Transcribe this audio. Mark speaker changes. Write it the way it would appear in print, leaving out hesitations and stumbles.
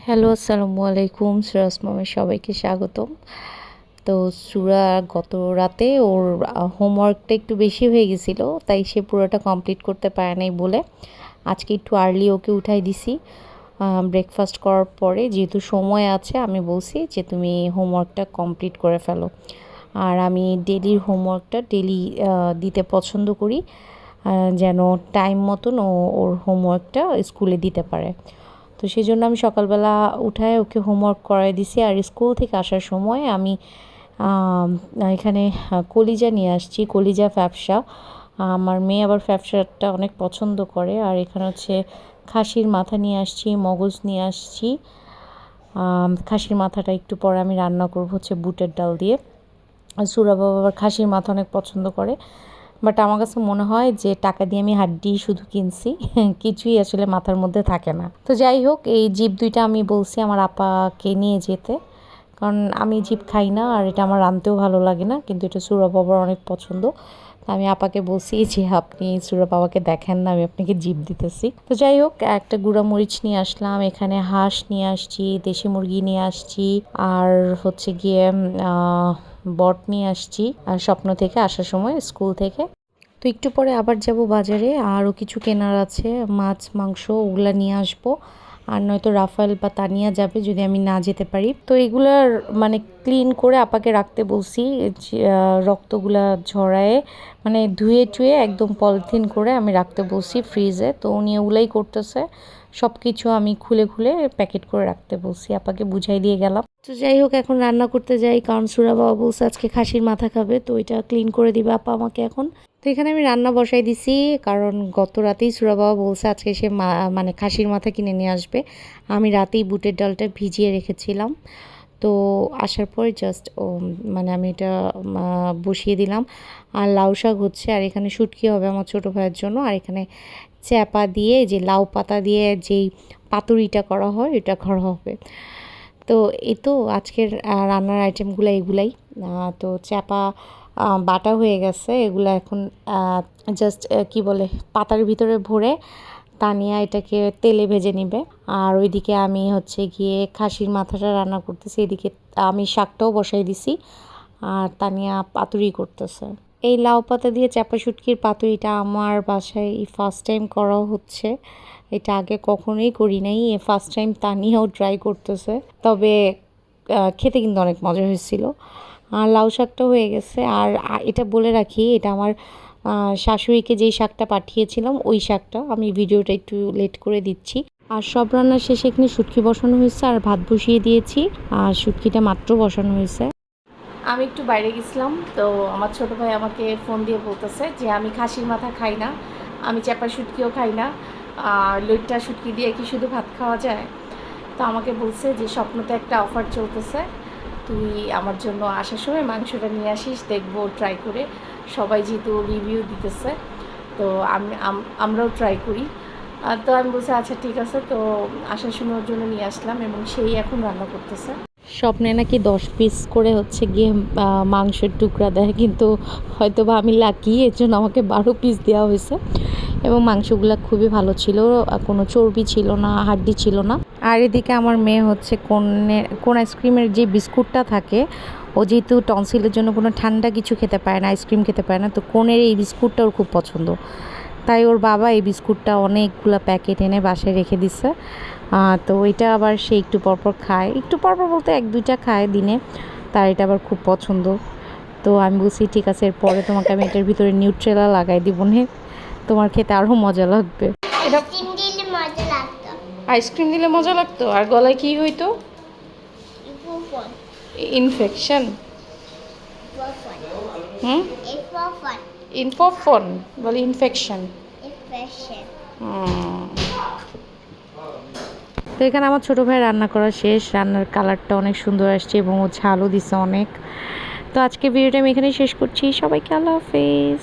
Speaker 1: Hello, আসসালামু আলাইকুম। সুরাজ মামের সবাইকে স্বাগতম। তো সুরা গত রাতে ওর হোমওয়ার্কটা একটু বেশি হয়ে গেছিল, তাই সে পুরোটা কমপ্লিট করতে পারে নাই বলে আজকে একটু আর্লি ওকে উঠাই দিছি। ব্রেকফাস্ট করার পরে যেহেতু সময় আছে, আমি বলছি যে তুমি হোমওয়ার্কটা কমপ্লিট করে ফেলো। আর আমি ডেলির হোমওয়ার্কটা ডেলি দিতে পছন্দ করি, যেন টাইম মতন ও ওর হোমওয়ার্কটা স্কুলে দিতে পারে। তো সেই জন্য আমি সকালবেলা উঠায় ওকে হোমওয়ার্ক করাই দিছি। আর স্কুল থেকে আসার সময় আমি এখানে কলিজা নিয়ে আসছি, কলিজা ফ্যাপসা। আমার মেয়ে আবার ফ্যাপসাটা অনেক পছন্দ করে। আর এখানে হচ্ছে খাসির মাথা নিয়ে আসছি, মগজ নিয়ে আসছি। খাসির মাথাটা একটু পরে আমি রান্না করব হচ্ছে বুটের ডাল দিয়ে। আর সুরা বাবা আবার খাসির মাথা অনেক পছন্দ করে, বাট আমার কাছে মনে হয় যে টাকা দিয়ে আমি হাড্ডি শুধু কিনছি, কিছুই আসলে মাথার মধ্যে থাকে না। তো যাই হোক, এই জিপ দুইটা আমি বলছি আমার আপাকে নিয়ে যেতে, কারণ আমি জিপ খাই না আর এটা আমার রাঁধতেও ভালো লাগে না, কিন্তু এটা সুরা বাবার অনেক পছন্দ। আমি আপাকে বলছি যে আপনি সুরা বাবাকে দেখেন না, আমি আপনাকে জিপ দিতেছি। তো যাই হোক, একটা গুঁড়া মরিচ নিয়ে আসলাম, এখানে হাঁস নিয়ে আসছি, দেশি মুরগি নিয়ে আসছি, আর হচ্ছে গিয়ে বট নিয়ে আসছি আর স্বপ্ন থেকে আসার সময় স্কুল থেকে। তো একটু পরে আবার যাব বাজারে, আরও কিছু কেনার আছে, মাছ মাংস ওগুলা নিয়ে আসবো। আর নয়তো রাফায়েল বা তানিয়া যাবে যদি আমি না যেতে পারি। তো এগুলার মানে ক্লিন করে আপাকে রাখতে বলছি, রক্তগুলা ঝরায়ে মানে ধুয়ে টুয়ে একদম পলিথিন করে আমি রাখতে বলছি ফ্রিজে। তো উনি ওগুলাই করতেছে, সব কিছু আমি খুলে খুলে প্যাকেট করে রাখতে বলছি, আপাকে বুঝাই দিয়ে গেলাম। তো যাই হোক, এখন রান্না করতে যাই, কারণ সুরা বাবা বলছে আজকে খাসির মাথা খাবে, তো ওইটা ক্লিন করে দিবে আপা আমাকে এখন। তো এখানে আমি রান্না বসাই দিছি, কারণ গত রাতেই সুরা বাবা বলছে আজকে সে মানে খাসির মাথা কিনে নিয়ে আসবে। আমি রাতেই বুটের ডালটা ভিজিয়ে রেখেছিলাম। তো আসার পর জাস্ট মানে আমি এটা বসিয়ে দিলাম। আর লাউ শাক হচ্ছে, আর এখানে শুটকি হবে আমার ছোটো ভাইয়ের জন্য। আর এখানে চ্যাপা দিয়ে যে লাউ পাতা দিয়ে যেই পাতুরিটা করা হয় এটা করা হবে। তো এই তো আজকের রান্নার আইটেমগুলো এগুলাই। তো চ্যাপা বাটা হয়ে গেছে, এগুলো এখন জাস্ট কি বলে পাতার ভিতরে ভরে তানিয়া এটাকে তেলে ভেজে নিবে। আর ওইদিকে আমি হচ্ছে গিয়ে খাসির মাথাটা রান্না করতেছি, এদিকে আমি শাকটাও বসাই দিছি আর তানিয়া পাতুরি করতেছে। এই লাউ পাতা দিয়ে চাপা শুটকির পাতুরিটা আমার বাসায় এই ফার্স্ট টাইম করা হচ্ছে, এটা আগে কখনোই করি নাই, এ ফার্স্ট টাইম তানিয়াও ট্রাই করতেছে। তবে খেতে কিন্তু অনেক মজা হয়েছিল। আর লাউ শাকটা হয়ে গেছে। আর এটা বলে রাখি, এটা আমার শাশুড়িকে যেই শাকটা পাঠিয়েছিলাম ওই শাকটা, আমি ভিডিওটা একটু লেট করে দিচ্ছি। আর সব রান্নার শেষে এখানে শুটকি বসানো হয়েছে আর ভাত বসিয়ে দিয়েছি, আর শুটকিটা মাত্র বসানো হয়েছে। আমি একটু বাইরে গেছিলাম, তো আমার ছোটো ভাই আমাকে ফোন দিয়ে বলতেছে যে আমি খাসির মাথা খাই না, আমি চ্যাপা শুটকিও খাই না, আর লইট্টা শুটকি দিয়ে কি শুধু ভাত খাওয়া যায়? তো আমাকে বলছে যে স্বপ্নতে একটা অফার চলতেছে, তুই আমার জন্য আসার সময় মাংসটা নিয়ে আসিস, দেখবো ট্রাই করে। সবাই যেহেতু রিভিউ দিতেছে, তো আমরাও ট্রাই করি। তো আমি বলছি আচ্ছা ঠিক আছে। তো আসার সময় ওর জন্য নিয়ে আসলাম এবং সেই এখন রান্না করতেছে। স্বপ্নে নাকি 10 পিস করে হচ্ছে গিয়ে মাংসের টুকরা দেয়, কিন্তু হয়তো বা আমি লাকি, এর জন্য আমাকে 12 পিস দেওয়া হয়েছে। এবং মাংসগুলো খুবই ভালো ছিল, কোনো চর্বি ছিল না, হাড্ডি ছিল না। আর এদিকে আমার মেয়ে হচ্ছে কোন আইসক্রিমের যে বিস্কুটটা থাকে, ও যেহেতু টনসিলের জন্য কোনো ঠান্ডা কিছু খেতে পারে না, আইসক্রিম খেতে পারে না, তো কোনের এই বিস্কুটটা ওর খুব পছন্দ। তাই ওর বাবা এই বিস্কুটটা অনেকগুলো প্যাকেট এনে বাসায় রেখে দিচ্ছে। তো এটা আবার সে একটু পরপর খায়, একটু পরপর বলতে 1-2টা খায় দিনে, তার এটা আবার খুব পছন্দ। তো আমি বলছি ঠিক আছে, এরপরে তোমাকে আমি এটার ভিতরে নিউট্রেলা লাগাই দিব নে, তোমার খেতে আরও মজা লাগবে। এটা আইসক্রিম দিলে মজা লাগতো, আর গলায় কি হইতো? ইনফেকশন। ইনফেকশন বলে, ইনফেকশন। তো এখানে আমার ছোটো ভাই রান্না করা শেষ, রান্নার কালারটা অনেক সুন্দর আসছে এবং ও ঝালও দিছে অনেক। তো আজকে ভিডিওটা আমি এখানেই শেষ করছি, সবাইকে আল্লাহ হাফেজ।